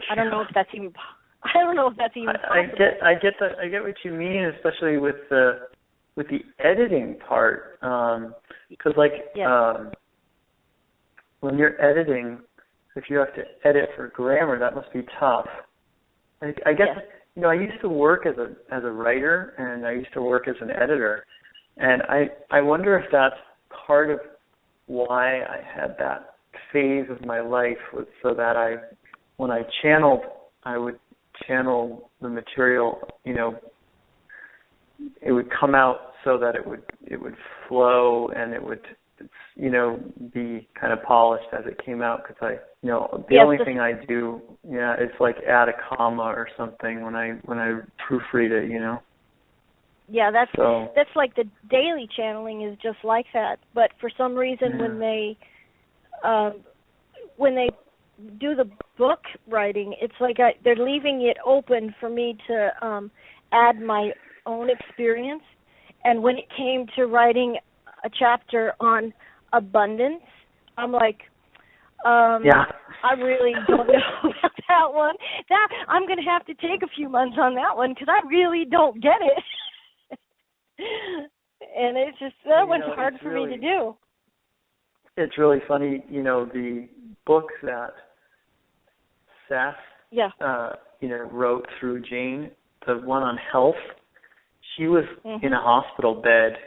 I don't know if that's even. I don't know if that's even possible. I get what you mean, especially with the editing part, because when you're editing, if you have to edit for grammar, that must be tough. I guess I used to work as a writer, and I used to work as an editor, and I wonder if that's part of why I had that phase of my life, was so that when I channeled, I would channel the material, it would come out so that it would flow, and it would be kind of polished as it came out, because the only thing I do is like add a comma or something when I proofread it, Yeah, that's like the daily channeling is just like that. But for some reason, when they do the book writing, it's like they're leaving it open for me to add my own experience. And when it came to writing a chapter on abundance, I'm like, I really don't know about that one. I'm going to have to take a few months on that one, because I really don't get it. And it's just, that one's hard for me to do. It's really funny, the books that Seth, wrote through Jane, the one on health, she was in a hospital bed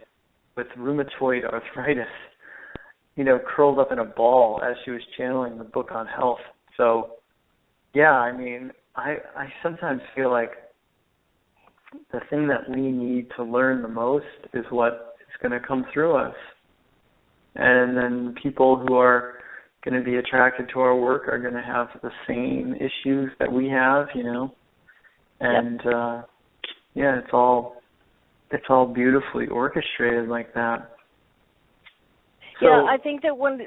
with rheumatoid arthritis, curled up in a ball as she was channeling the book on health. So, I sometimes feel like the thing that we need to learn the most is what is going to come through us. And then people who are going to be attracted to our work are going to have the same issues that we have, And it's all beautifully orchestrated like that. So, I think that one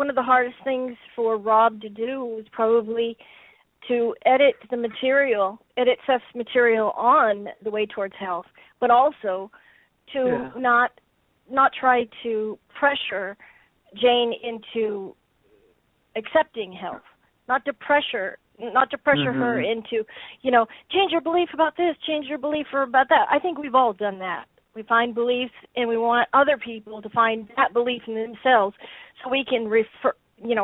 of the hardest things for Rob to do was probably to edit Seth's material on The Way Towards Health, but also to not try to pressure Jane into accepting health, not to pressure her into, change your belief about this, change your belief about that. I think we've all done that. We find beliefs, and we want other people to find that belief in themselves, so we can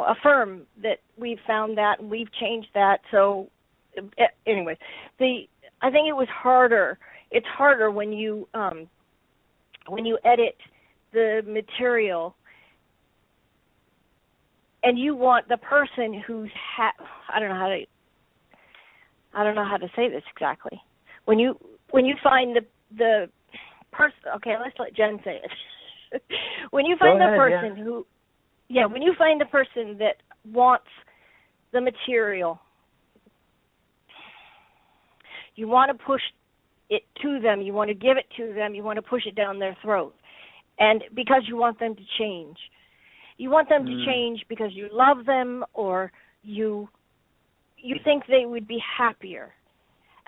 affirm that we've found that and we've changed that. So, anyway, I think it was harder. It's harder when you edit the material, and you want the person who's I don't know how to say this exactly. When you find the person, okay, let's let Jen say it. When you find when you find the person that wants the material, you want to push it to them, you want to give it to them, you want to push it down their throat, and because you want them to change. You want them to change because you love them, or you think they would be happier.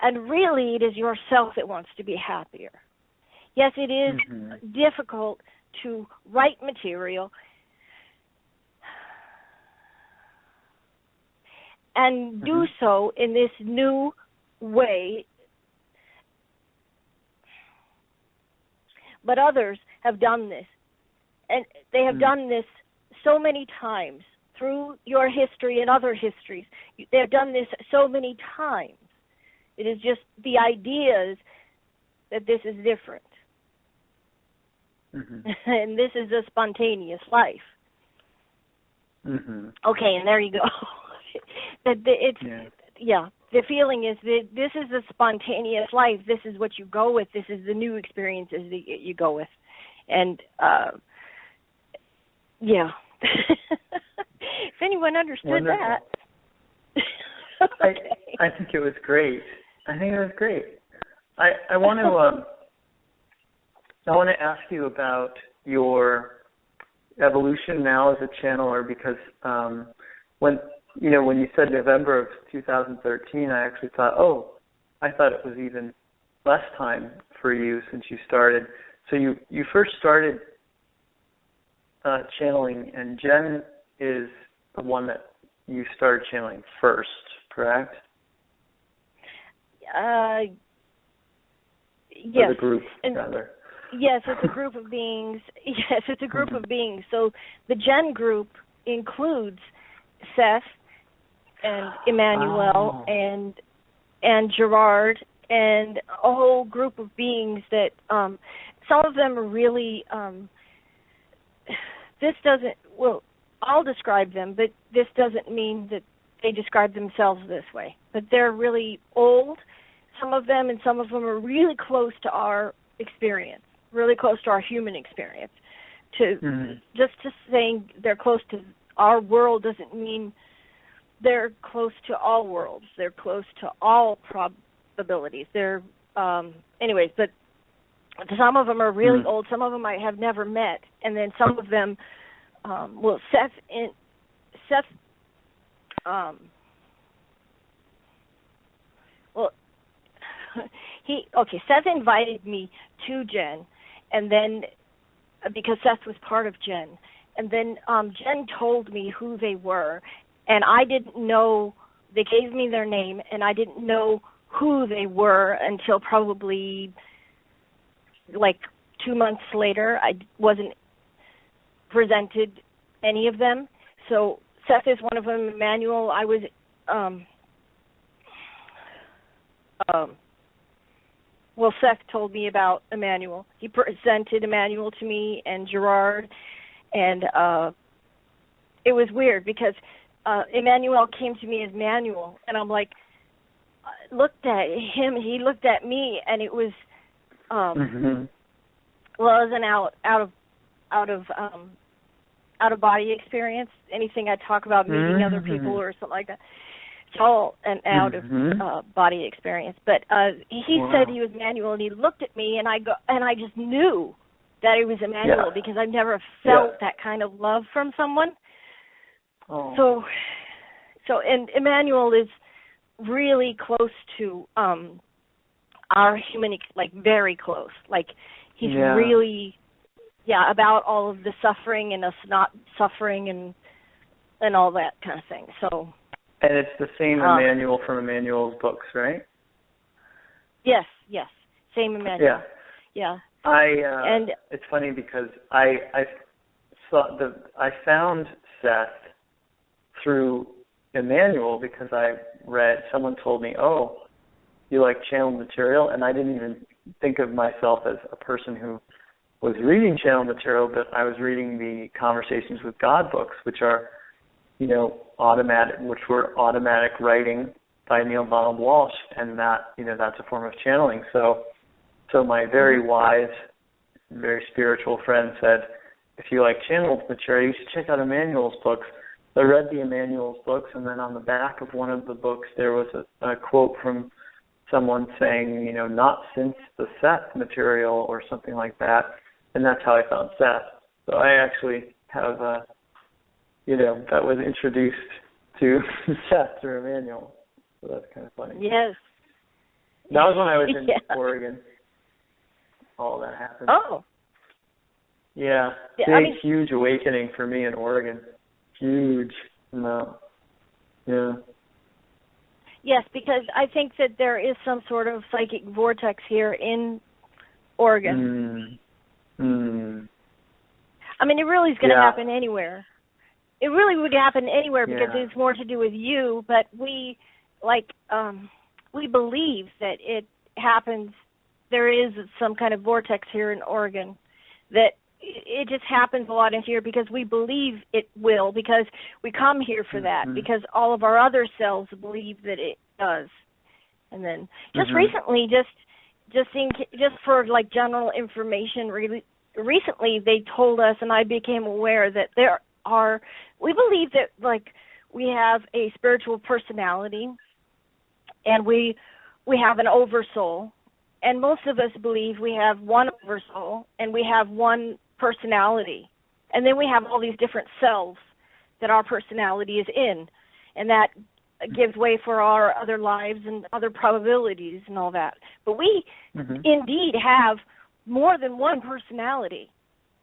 And really, it is yourself that wants to be happier. Yes, it is difficult to write material and do so in this new way. But others have done this, and they have done this so many times through your history and other histories. They have done this so many times. It is just the idea is that this is different. And this is a spontaneous life. Okay, and there you go. The feeling is that this is a spontaneous life. This is what you go with. This is the new experiences that you go with. And, if anyone understood Wonderful. that. Okay. I think it was great. I want to ask you about your evolution now as a channeler, because when you said November of 2013, I actually thought, I thought it was even less time for you since you started. So you first started channeling, and Jen is the one that you started channeling first, correct? Yes. Or the group, rather. Yes, it's a group of beings. Yes, it's a group of beings. So the GEN group includes Seth and Emmanuel and Gerard and a whole group of beings that some of them are really this doesn't, well, I'll describe them, but this doesn't mean that they describe themselves this way. But they're really old, some of them, and some of them are really close to our experience, really close to our human experience. Just saying they're close to our world doesn't mean they're close to all worlds. They're close to all probabilities. They're, anyways, but some of them are really old. Some of them I have never met, and then some of them, Seth, Seth invited me to GEN, and then because Seth was part of GEN, and then GEN told me who they were, and I didn't know. They gave me their name, and I didn't know who they were until probably like 2 months later. I wasn't presented any of them. So Seth is one of them. Emmanuel, I was Seth told me about Emmanuel. He presented Emmanuel to me and Gerard, and it was weird because Emmanuel came to me as Manuel, and I'm like, looked at him, he looked at me, and it was well, it was an out of body experience. Anything I talk about meeting other people or something like that, it's all an out of body experience. But he said he was Manuel, and he looked at me, and I just knew that it was Emmanuel because I've never felt that kind of love from someone. So and Emmanuel is really close to our human, like very close. Like he's really, about all of the suffering and us not suffering and all that kind of thing. So. And it's the same Emmanuel from Emmanuel's books, right? Yes, same Emmanuel. Yeah. And it's funny because I found Seth through Emmanuel because someone told me, oh, you like channeled material, and I didn't even think of myself as a person who was reading channeled material, but I was reading the Conversations with God books, which are, automatic writing by Neil Donald Walsh, and that, that's a form of channeling. So my very wise, very spiritual friend said, if you like channeled material, you should check out Emmanuel's books. I read the Emmanuel's books, and then on the back of one of the books there was a quote from someone saying, not since the Seth material or something like that, and that's how I found Seth. So I actually have, that was introduced to Seth through Emmanuel. So that's kind of funny. Yes. That was when I was in Oregon. All that happened. Oh. Yeah. Huge awakening for me in Oregon. Huge amount. Yeah. Yes, because I think that there is some sort of psychic vortex here in Oregon. I mean, it really is going to happen anywhere. It really would happen anywhere because it's more to do with you, but we believe that it happens. There is some kind of vortex here in Oregon that it just happens a lot in here because we believe it will, because we come here for that, because all of our other selves believe that it does. And then just recently, just for like general information, recently they told us, and I became aware that we believe that like we have a spiritual personality, and we have an oversoul, and most of us believe we have one oversoul and we have one personality, and then we have all these different selves that our personality is in, and that gives way for our other lives and other probabilities and all that. But we indeed have more than one personality.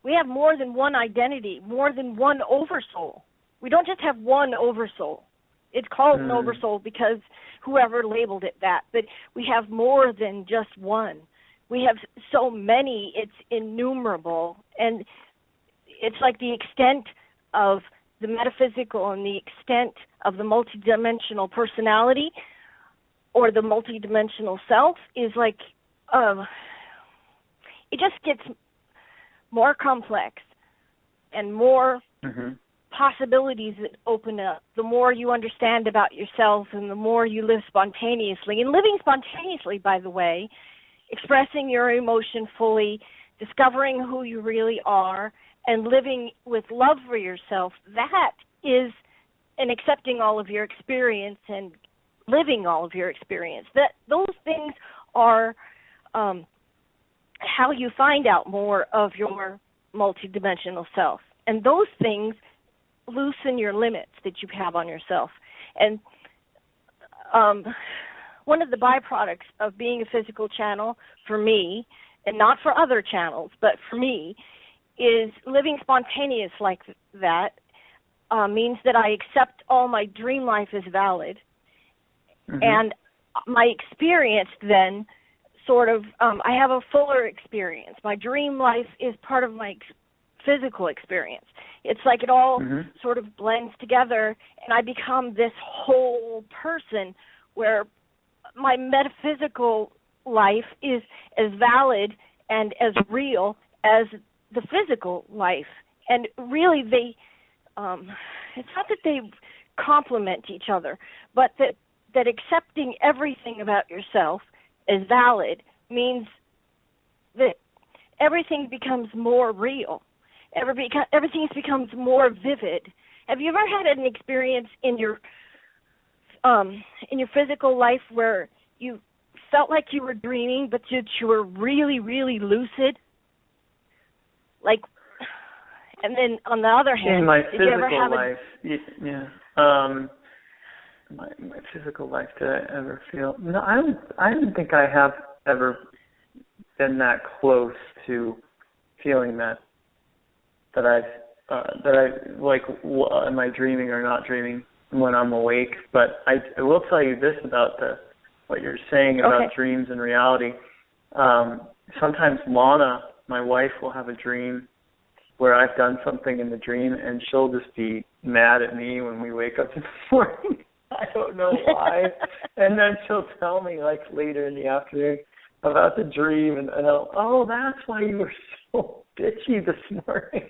We have more than one identity, more than one oversoul. We don't just have one oversoul. It's called an oversoul because whoever labeled it that. But we have more than just one. We have so many, it's innumerable. And it's like the extent of the metaphysical and the extent of the multidimensional personality or the multidimensional self is like, it just gets more complex and more possibilities that open up. The more you understand about yourself and the more you live spontaneously. And living spontaneously, by the way, expressing your emotion fully, discovering who you really are, and living with love for yourself, that is, and accepting all of your experience and living all of your experience. Those things are how you find out more of your multidimensional self. And those things loosen your limits that you have on yourself. And one of the byproducts of being a physical channel for me, and not for other channels, but for me, is living spontaneous like that means that I accept all my dream life as valid. And my experience then sort of, I have a fuller experience. My dream life is part of my physical experience. It's like it all sort of blends together, and I become this whole person where my metaphysical life is as valid and as real as the physical life. And really they, it's not that they complement each other, but that accepting everything about yourself as valid means that everything becomes more real. Everything becomes more vivid. Have you ever had an experience in your physical life where you felt like you were dreaming, but you were really, really lucid? Like, and then on the other hand, in my did you ever have my physical life, did I ever feel? No, I don't think I have ever been that close to feeling that I like, am I dreaming or not dreaming when I'm awake? But I will tell you this about what you're saying about dreams and reality. Sometimes Lana, my wife, will have a dream where I've done something in the dream, and she'll just be mad at me when we wake up in the morning. I don't know why. And then she'll tell me, like, later in the afternoon about the dream, and I'll, that's why you were so bitchy this morning.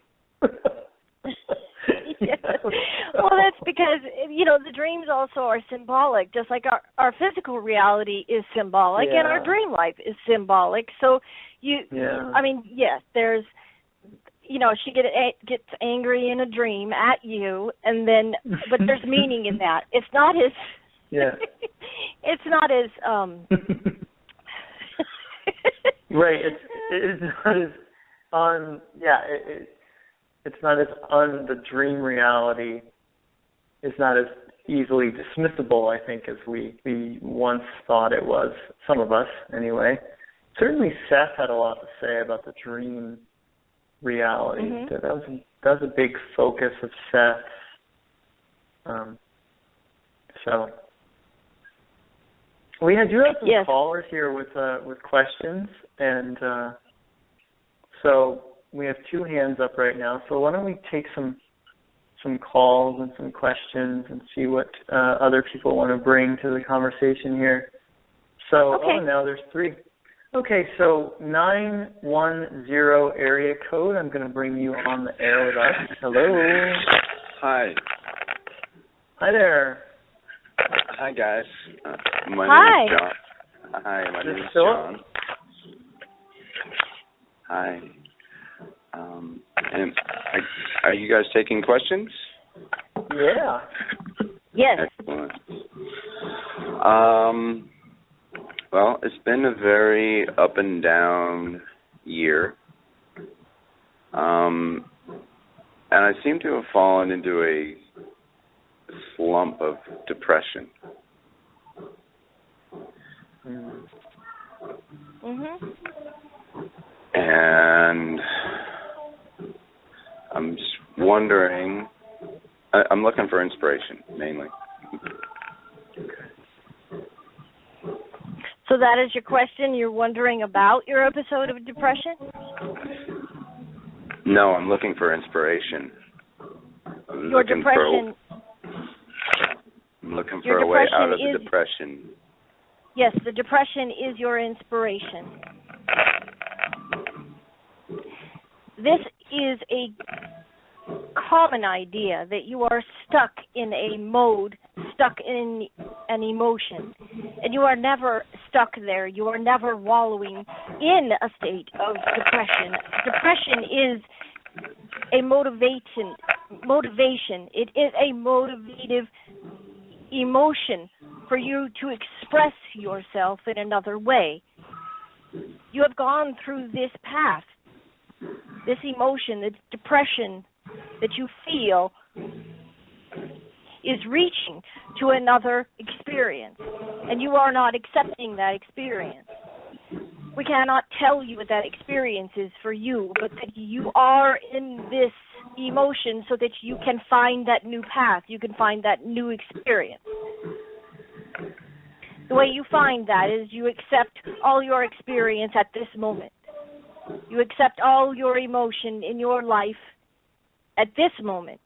Yes. Well, that's because, the dreams also are symbolic, just like our physical reality is symbolic, and our dream life is symbolic. So there's, she gets angry in a dream at you, and then, but there's meaning in that. It's not as, it's not as, right. It's not as on. It's not as on the dream reality. It's not as easily dismissible, I think, as we once thought it was. Some of us, anyway. Certainly, Seth had a lot to say about the dream reality. That was a big focus of Seth. So we do have some callers here with questions, and so we have two hands up right now. So why don't we take some calls and some questions and see what other people want to bring to the conversation here. So now there's three. Okay, so 910 area code. I'm going to bring you on the air with us. Hello. Hi. Hi there. Hi, guys. My name is John. Hi, my name is John. Hi. And are you guys taking questions? Yeah. Yes. Excellent. Well, it's been a very up and down year. And I seem to have fallen into a slump of depression. And I'm just wondering, I'm looking for inspiration, mainly. So that is your question? You're wondering about your episode of depression? No, I'm looking for inspiration. I'm your depression... I'm looking for a way out of the depression. Yes, the depression is your inspiration. This is a common idea that you are stuck in a mode, stuck in an emotion, and you are never stuck there. You are never wallowing in a state of depression. Depression is a motivation. It is a motivative emotion for you to express yourself in another way. You have gone through this path. This emotion, this depression that you feel is reaching to another experience, and you are not accepting that experience. We cannot tell you what that experience is for you, but that you are in this emotion so that you can find that new path, you can find that new experience. The way you find that is you accept all your experience at this moment. You accept all your emotion in your life at this moment.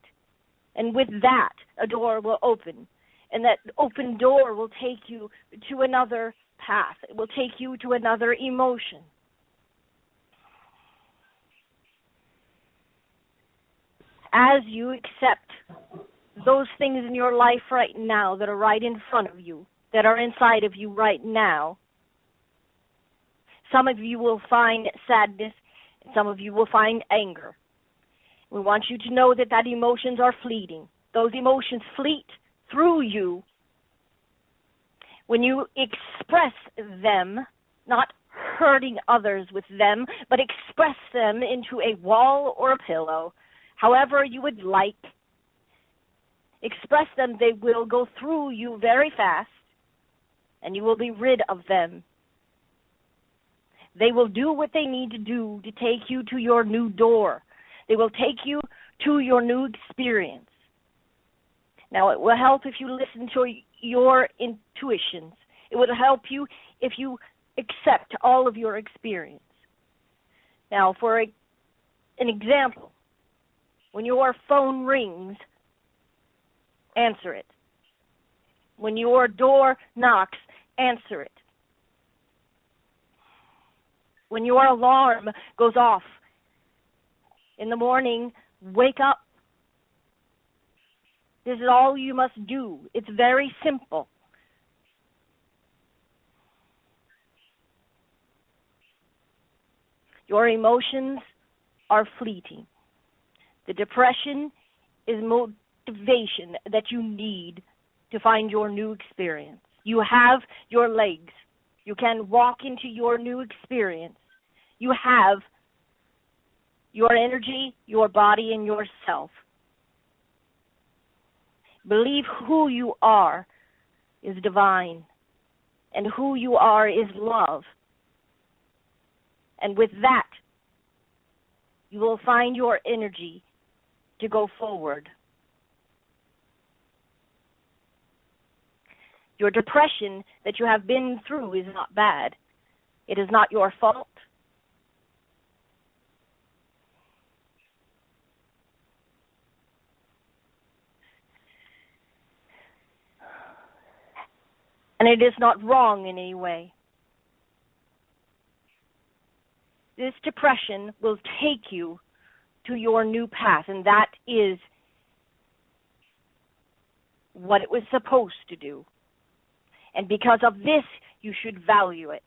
And with that, a door will open. And that open door will take you to another path. It will take you to another emotion. As you accept those things in your life right now that are right in front of you, that are inside of you right now, some of you will find sadness, and some of you will find anger. We want you to know that emotions are fleeting. Those emotions fleet through you when you express them, not hurting others with them, but express them into a wall or a pillow, however you would like. Express them, they will go through you very fast, and you will be rid of them. They will do what they need to do to take you to your new door. They will take you to your new experience. Now, it will help if you listen to your intuitions. It will help you if you accept all of your experience. Now, for an example, when your phone rings, answer it. When your door knocks, answer it. When your alarm goes off in the morning, wake up. This is all you must do. It's very simple. Your emotions are fleeting. The depression is motivation that you need to find your new experience. You have your legs. You can walk into your new experience. You have your energy, your body, and yourself. Believe who you are is divine, and who you are is love. And with that, you will find your energy to go forward. Your depression that you have been through is not bad. It is not your fault. And it is not wrong in any way. This depression will take you to your new path, and that is what it was supposed to do. And because of this, you should value it.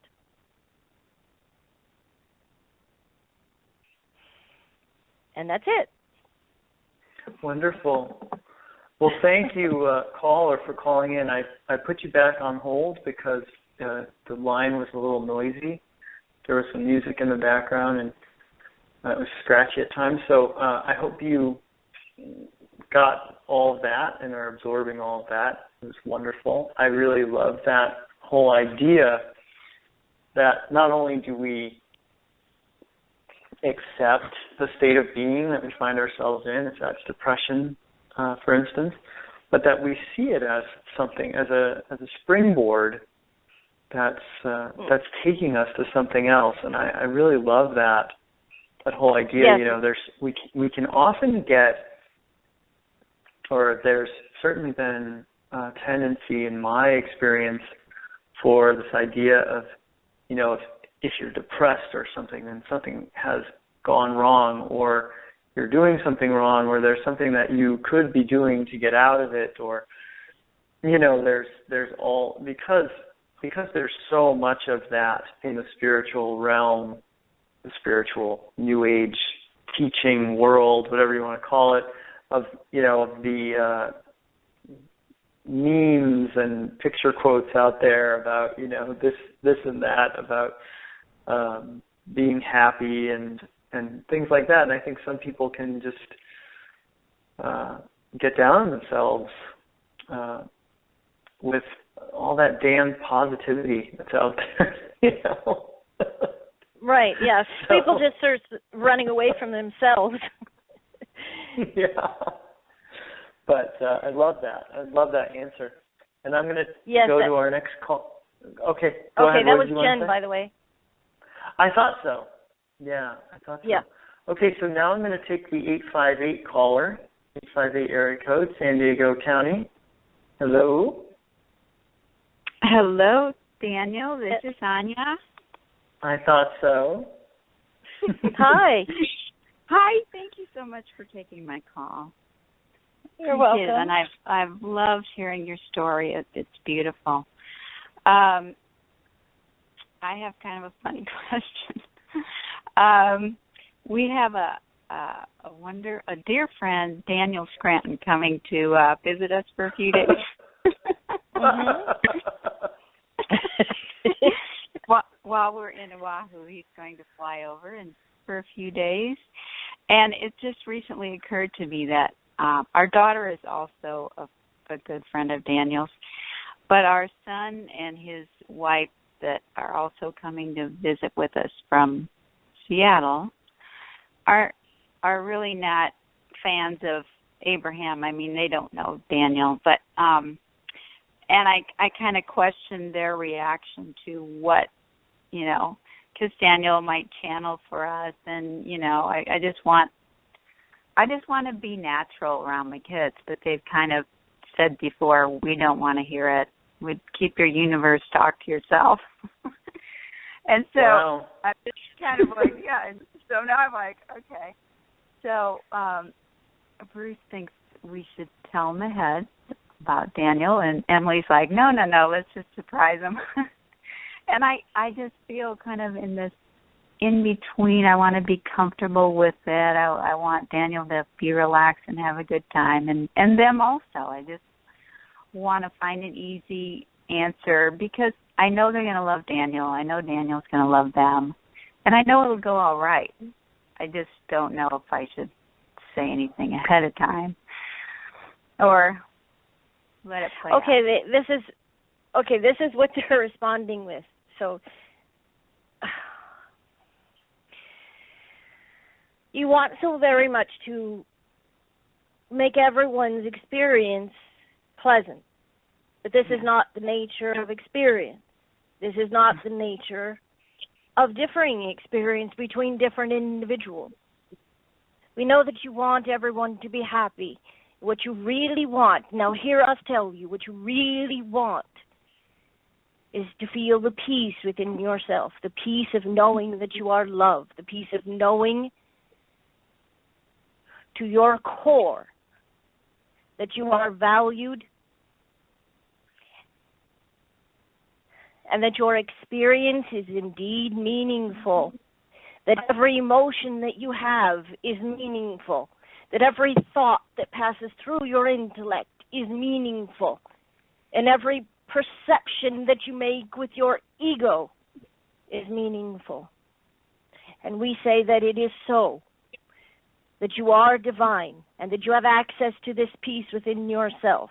And that's it. Wonderful. Well, thank you, caller, for calling in. I put you back on hold because the line was a little noisy. There was some music in the background, and it was scratchy at times. So I hope you got all of that and are absorbing all of that. It was wonderful. I really love that whole idea that not only do we accept the state of being that we find ourselves in, if that's depression, for instance, but that we see it as something, as a springboard that's taking us to something else. And I really love that whole idea. Yes. You know, we can often get, or there's certainly been a tendency in my experience for this idea of, you know, if you're depressed or something, then something has gone wrong, or you're doing something wrong, or there's something that you could be doing to get out of it, or, you know, there's all, because there's so much of that in the spiritual realm, the spiritual New Age teaching world, whatever you want to call it, of, you know, of the memes and picture quotes out there about, you know, this and that, about being happy and things like that. And I think some people can just get down on themselves with all that damn positivity that's out there, you know. Right, yes. So, people just start running away from themselves. Yeah. But I love that. I love that answer. And I'm going to go to our next call. Okay, go ahead. That was Jen, by the way. I thought so. Yeah, I thought so. Yeah. Okay, so now I'm going to take the 858 caller, 858 area code, San Diego County. Hello. Hello, Daniel. This is Anya. I thought so. Hi. Hi. Thank you so much for taking my call. You're welcome. And I've loved hearing your story. It's beautiful. I have kind of a funny question. We have a dear friend, Daniel Scranton, coming to visit us for a few days. While we're in Oahu, he's going to fly over and for a few days. And it just recently occurred to me that our daughter is also a good friend of Daniel's, but our son and his wife that are also coming to visit with us from Seattle are really not fans of Abraham. I mean, they don't know Daniel, but and I kind of questioned their reaction to what, you know, because Daniel might channel for us, and you know, I just want to be natural around my kids, but they've kind of said before, we don't want to hear it. We'd keep your universe talk to yourself. And so wow. I'm just kind of like, yeah. And so now I'm like, okay. So Bruce thinks we should tell him ahead about Daniel, and Emily's like, no, let's just surprise him. And I just feel kind of in this in-between. I want to be comfortable with it. I want Daniel to be relaxed and have a good time, and them also. I just want to find an easy answer because I know they're going to love Daniel. I know Daniel's going to love them, and I know it'll go all right. I just don't know if I should say anything ahead of time or let it play out. This is what they're responding with. So you want so very much to make everyone's experience pleasant, but this is not the nature of experience. This is not the nature of differing experience between different individuals. We know that you want everyone to be happy. What you really want, now hear us tell you, what you really want is to feel the peace within yourself, the peace of knowing that you are loved, the peace of knowing to your core that you are valued and that your experience is indeed meaningful, that every emotion that you have is meaningful, that every thought that passes through your intellect is meaningful, and every perception that you make with your ego is meaningful. And we say that it is so, that you are divine, and that you have access to this peace within yourself,